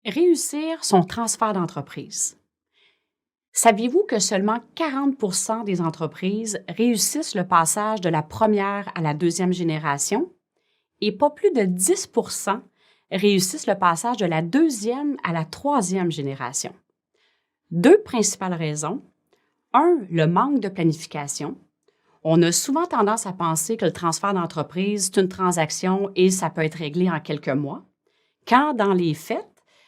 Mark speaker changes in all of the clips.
Speaker 1: Réussir son transfert d'entreprise. Saviez-vous que seulement 40 des entreprises réussissent le passage de la première à la deuxième génération et pas plus de 10 réussissent le passage de la deuxième à la troisième génération? Deux principales raisons. Un, le manque de planification. On a souvent tendance à penser que le transfert d'entreprise, c'est une transaction et ça peut être réglé en quelques mois, quand dans les faits,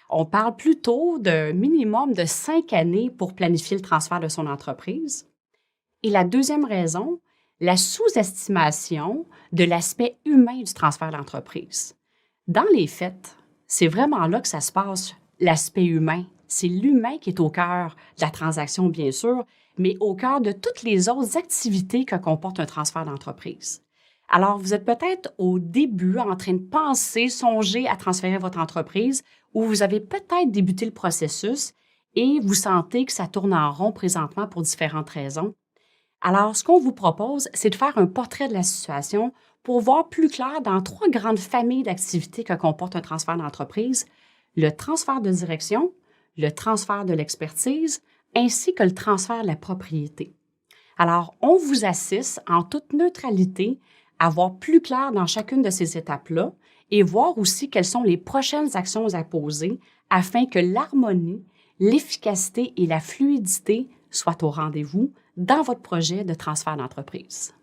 Speaker 1: on parle plutôt d'un minimum de 5 années pour planifier le transfert de son entreprise. Et la deuxième raison, la sous-estimation de l'aspect humain du transfert d'entreprise. Dans les faits, c'est vraiment là que ça se passe, l'aspect humain. C'est l'humain qui est au cœur de la transaction, bien sûr, mais au cœur de toutes les autres activités que comporte un transfert d'entreprise. Alors, vous êtes peut-être au début en train de penser, songer à transférer votre entreprise ou vous avez peut-être débuté le processus et vous sentez que ça tourne en rond présentement pour différentes raisons. Alors, ce qu'on vous propose, c'est de faire un portrait de la situation pour voir plus clair dans trois grandes familles d'activités que comporte un transfert d'entreprise: le transfert de direction, le transfert de l'expertise, ainsi que le transfert de la propriété. Alors, on vous assiste en toute neutralité à voir plus clair dans chacune de ces étapes-là et voir aussi quelles sont les prochaines actions à poser afin que l'harmonie, l'efficacité et la fluidité soient au rendez-vous dans votre projet de transfert d'entreprise.